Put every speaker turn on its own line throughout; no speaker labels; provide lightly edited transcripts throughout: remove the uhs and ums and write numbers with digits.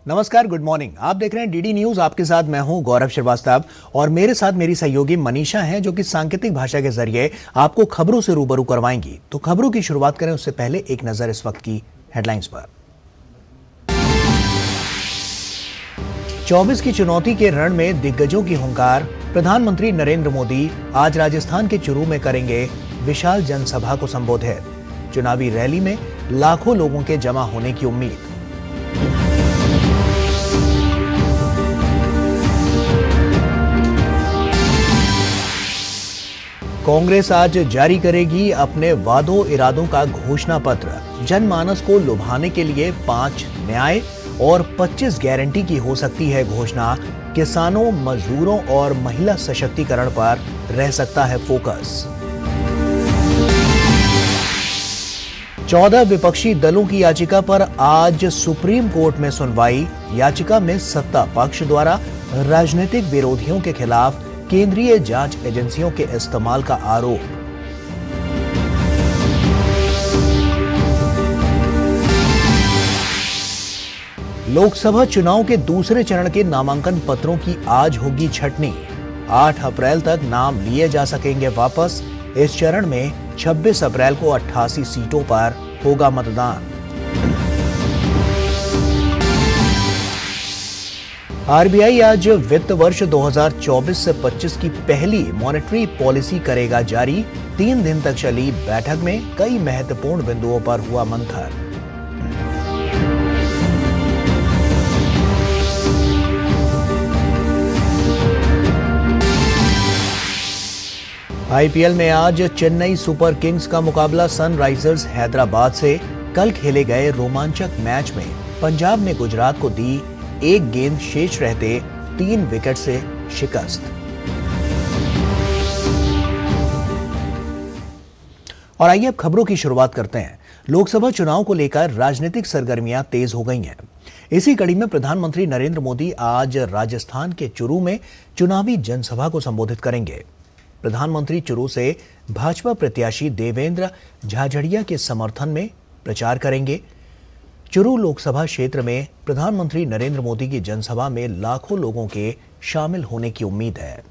नमस्कार, good morning. आप देख रहे हैं डीडी न्यूज। आपके साथ मैं हूं गौरव श्रीवास्तव और मेरे साथ मेरी सहयोगी मनीषा हैं, जो कि सांकेतिक भाषा के जरिए आपको खबरों से रूबरू करवाएंगी। तो खबरों की शुरुआत करें उससे पहले एक नजर इस वक्त की हेडलाइंस पर। 24 की चुनौती के रण में दिग्गजों की हुंकार। प्रधानमंत्री नरेंद्र मोदी आज राजस्थान के चुरू में करेंगे विशाल जनसभा को संबोधित। चुनावी रैली में लाखों लोगों के जमा होने की उम्मीद। कांग्रेस आज जारी करेगी अपने वादों इरादों का घोषणा पत्र। जनमानस को लुभाने के लिए 5 न्याय और 25 गारंटी की हो सकती है घोषणा। किसानों, मजदूरों और महिला सशक्तिकरण पर रह सकता है फोकस। 14 विपक्षी दलों की याचिका पर आज सुप्रीम कोर्ट में सुनवाई। याचिका में सत्ता पक्ष द्वारा राजनीतिक विरोधियों के खिलाफ केंद्रीय जांच एजेंसियों के इस्तेमाल का आरोप। लोकसभा चुनाव के दूसरे चरण के नामांकन पत्रों की आज होगी छंटनी। 8 अप्रैल तक नाम लिए जा सकेंगे वापस। इस चरण में 26 अप्रैल को 88 सीटों पर होगा मतदान। आरबीआई आज वित्त वर्ष 2024 से 25 की पहली मॉनेटरी पॉलिसी करेगा जारी। 3 दिन तक चली बैठक में कई महत्वपूर्ण बिंदुओं पर हुआ मंथन। आईपीएल में आज चेन्नई सुपर किंग्स का मुकाबला सनराइजर्स हैदराबाद से। कल खेले गए रोमांचक मैच में पंजाब ने गुजरात को दी 1 गेंद शेष रहते 3 विकेट से शिकस्त। और आइए अब खबरों की शुरुआत करते हैं। लोकसभा चुनाव को लेकर राजनीतिक सरगर्मियां तेज हो गई हैं। इसी कड़ी में प्रधानमंत्री नरेंद्र मोदी आज राजस्थान के चुरू में चुनावी जनसभा को संबोधित करेंगे। प्रधानमंत्री चुरू से भाजपा प्रत्याशी देवेंद्र झाझड़िया के समर्थन में प्रचार करेंगे। चुरू लोकसभा क्षेत्र में प्रधानमंत्री नरेंद्र मोदी की जनसभा में लाखों लोगों के शामिल होने की उम्मीद है।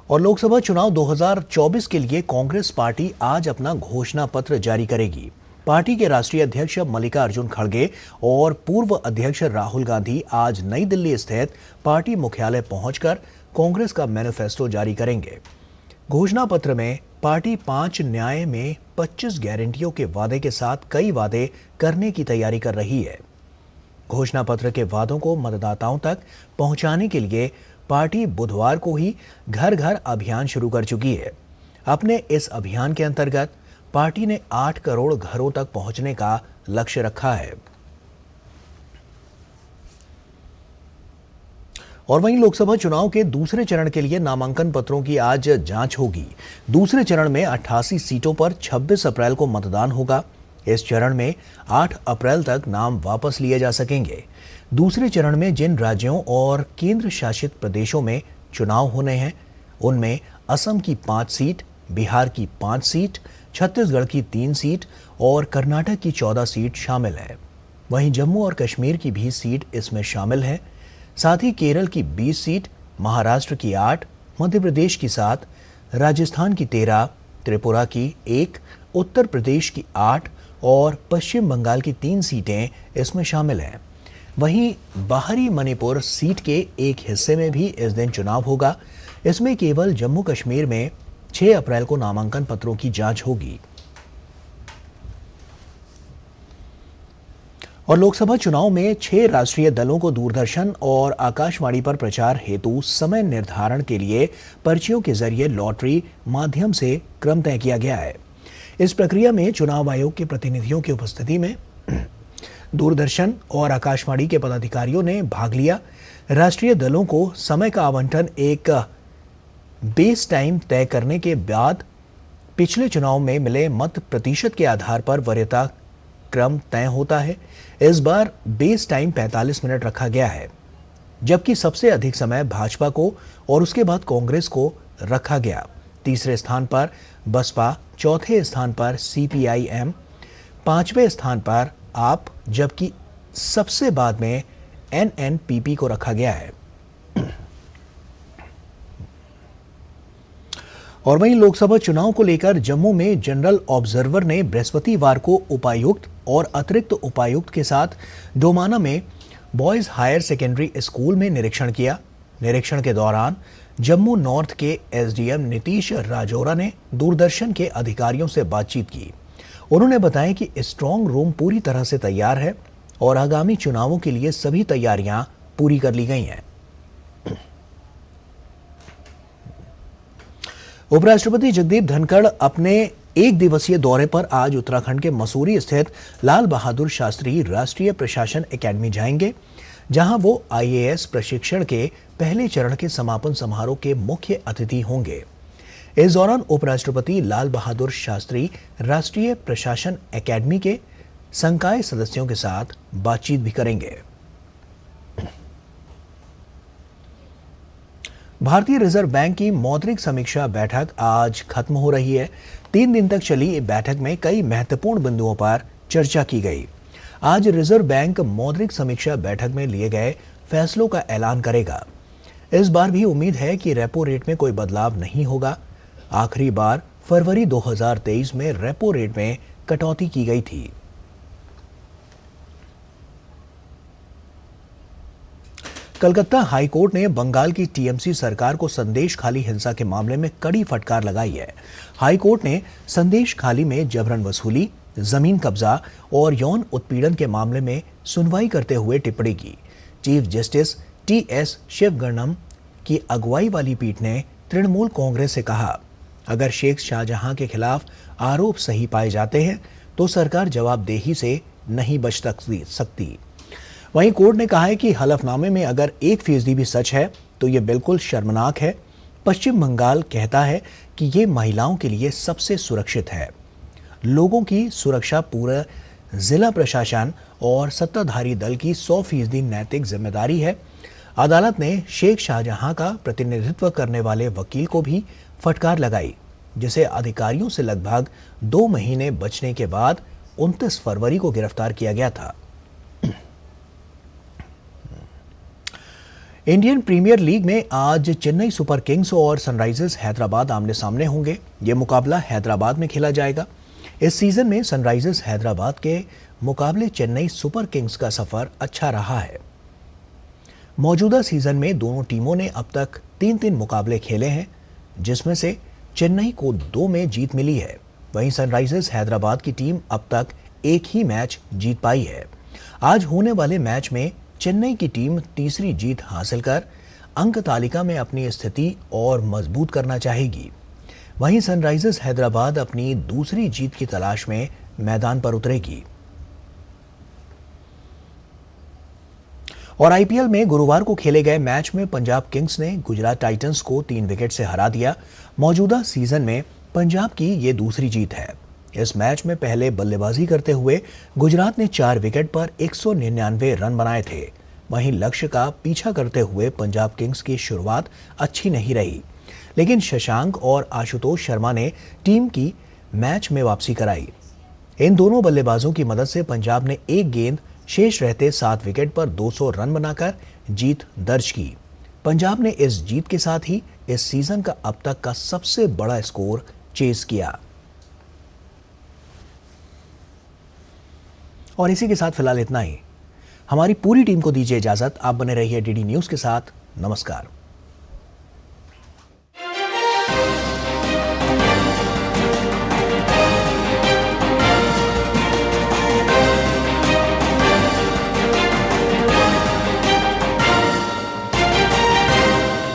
और लोकसभा चुनाव 2024 के लिए कांग्रेस पार्टी आज अपना घोषणा पत्र जारी करेगी। पार्टी के राष्ट्रीय अध्यक्ष मल्लिकार्जुन खड़गे और पूर्व अध्यक्ष राहुल गांधी आज नई दिल्ली स्थित पार्टी मुख्यालय पहुंचकर कांग्रेस का मैनिफेस्टो जारी करेंगे। घोषणा पत्र में पार्टी 5 न्याय में 25 गारंटियों के वादे के साथ कई वादे करने की तैयारी कर रही है। घोषणा पत्र के वादों को मतदाताओं तक पहुंचाने के लिए पार्टी बुधवार को ही घर घर अभियान शुरू कर चुकी है। अपने इस अभियान के अंतर्गत पार्टी ने 8 करोड़ घरों तक पहुंचने का लक्ष्य रखा है। और वहीं लोकसभा चुनाव के दूसरे चरण के लिए नामांकन पत्रों की आज जांच होगी। दूसरे चरण में 88 सीटों पर 26 अप्रैल को मतदान होगा। इस चरण में 8 अप्रैल तक नाम वापस लिए जा सकेंगे। दूसरे चरण में जिन राज्यों और केंद्र शासित प्रदेशों में चुनाव होने हैं, उनमें असम की 5 सीट, बिहार की 5 सीट, छत्तीसगढ़ की 3 सीट और कर्नाटक की 14 सीट शामिल है। वहीं जम्मू और कश्मीर की भी सीट इसमें शामिल है। साथ ही केरल की 20 सीट, महाराष्ट्र की 8, मध्य प्रदेश की 7, राजस्थान की 13, त्रिपुरा की 1, उत्तर प्रदेश की 8 और पश्चिम बंगाल की 3 सीटें इसमें शामिल हैं। वहीं बाहरी मणिपुर सीट के एक हिस्से में भी इस दिन चुनाव होगा। इसमें केवल जम्मू कश्मीर में 6 अप्रैल को नामांकन पत्रों की जांच होगी। और लोकसभा चुनाव में 6 राष्ट्रीय दलों को दूरदर्शन और आकाशवाणी पर प्रचार हेतु समय निर्धारण के लिए पर्चियों के जरिए लॉटरी माध्यम से क्रम तय किया गया है। इस प्रक्रिया में चुनाव आयोग के प्रतिनिधियों की उपस्थिति में दूरदर्शन और आकाशवाणी के पदाधिकारियों ने भाग लिया। राष्ट्रीय दलों को समय का आवंटन एक बेस टाइम तय करने के बाद पिछले चुनाव में मिले मत प्रतिशत के आधार पर वरीयता क्रम तय होता है। इस बार बेस टाइम 45 मिनट रखा गया है, जबकि सबसे अधिक समय भाजपा को और उसके बाद कांग्रेस को रखा गया। तीसरे स्थान पर बसपा, चौथे स्थान पर सीपीआईएम, 5वें स्थान पर आप, जबकि सबसे बाद में एनएनपीपी को रखा गया है। और वहीं लोकसभा चुनाव को लेकर जम्मू में जनरल ऑब्जर्वर ने बृहस्पतिवार को उपायुक्त और अतिरिक्त उपायुक्त के साथ डोमाना में बॉयज हायर सेकेंडरी स्कूल में निरीक्षण किया। निरीक्षण के दौरान जम्मू नॉर्थ के एसडीएम नीतीश राजौरा ने दूरदर्शन के अधिकारियों से बातचीत की। उन्होंने बताया कि स्ट्रांग रूम पूरी तरह से तैयार है और आगामी चुनावों के लिए सभी तैयारियां पूरी कर ली गई हैं। उपराष्ट्रपति जगदीप धनखड़ अपने एक दिवसीय दौरे पर आज उत्तराखंड के मसूरी स्थित लाल बहादुर शास्त्री राष्ट्रीय प्रशासन एकेडमी जाएंगे, जहां वो आईएएस प्रशिक्षण के पहले चरण के समापन समारोह के मुख्य अतिथि होंगे। इस दौरान उपराष्ट्रपति लाल बहादुर शास्त्री राष्ट्रीय प्रशासन एकेडमी के संकाय सदस्यों के साथ बातचीत भी करेंगे। भारतीय रिजर्व बैंक की मौद्रिक समीक्षा बैठक आज खत्म हो रही है। 3 दिन तक चली बैठक में कई महत्वपूर्ण बिंदुओं पर चर्चा की गई। आज रिजर्व बैंक मौद्रिक समीक्षा बैठक में लिए गए फैसलों का ऐलान करेगा। इस बार भी उम्मीद है कि रेपो रेट में कोई बदलाव नहीं होगा। आखिरी बार फरवरी 2023 में रेपो रेट में कटौती की गई थी। कलकत्ता हाईकोर्ट ने बंगाल की टीएमसी सरकार को संदेश खाली हिंसा के मामले में कड़ी फटकार लगाई है। हाईकोर्ट ने संदेश खाली में जबरन वसूली, जमीन कब्जा और यौन उत्पीड़न के मामले में सुनवाई करते हुए टिप्पणी की। चीफ जस्टिस टीएस शिवगणम की अगुवाई वाली पीठ ने तृणमूल कांग्रेस से कहा, अगर शेख शाहजहां के खिलाफ आरोप सही पाए जाते हैं तो सरकार जवाबदेही से नहीं बच सकती। वहीं कोर्ट ने कहा है कि हलफनामे में अगर 1% भी सच है तो ये बिल्कुल शर्मनाक है। पश्चिम बंगाल कहता है कि ये महिलाओं के लिए सबसे सुरक्षित है। लोगों की सुरक्षा पूरा जिला प्रशासन और सत्ताधारी दल की 100% नैतिक जिम्मेदारी है। अदालत ने शेख शाहजहां का प्रतिनिधित्व करने वाले वकील को भी फटकार लगाई, जिसे अधिकारियों से लगभग 2 महीने बचने के बाद 29 फरवरी को गिरफ्तार किया गया था। इंडियन प्रीमियर लीग में आज चेन्नई सुपर किंग्स और सनराइजर्स हैदराबाद आमने सामने होंगे। ये मुकाबला हैदराबाद में खेला जाएगा। इस सीजन में सनराइजर्स हैदराबाद के मुकाबले चेन्नई सुपर किंग्स का सफर अच्छा रहा है। मौजूदा सीजन में दोनों टीमों ने अब तक 3-3 मुकाबले खेले हैं, जिसमें से चेन्नई को 2 में जीत मिली है। वहीं सनराइजर्स हैदराबाद की टीम अब तक 1 ही मैच जीत पाई है। आज होने वाले मैच में चेन्नई की टीम तीसरी जीत हासिल कर अंक तालिका में अपनी स्थिति और मजबूत करना चाहेगी। वहीं सनराइजर्स हैदराबाद अपनी दूसरी जीत की तलाश में मैदान पर उतरेगी। और आईपीएल में गुरुवार को खेले गए मैच में पंजाब किंग्स ने गुजरात टाइटंस को 3 विकेट से हरा दिया। मौजूदा सीजन में पंजाब की ये दूसरी जीत है। इस मैच में पहले बल्लेबाजी करते हुए गुजरात ने 4 विकेट पर 199 रन बनाए थे। वहीं लक्ष्य का पीछा करते हुए पंजाब किंग्स की शुरुआत अच्छी नहीं रही, लेकिन शशांक और आशुतोष शर्मा ने टीम की मैच में वापसी कराई। इन दोनों बल्लेबाजों की मदद से पंजाब ने 1 गेंद शेष रहते 7 विकेट पर 200 रन बनाकर जीत दर्ज की। पंजाब ने इस जीत के साथ ही इस सीजन का अब तक का सबसे बड़ा स्कोर चेज किया। और इसी के साथ फिलहाल इतना ही। हमारी पूरी टीम को दीजिए इजाजत। आप बने रहिए डीडी न्यूज के साथ। नमस्कार।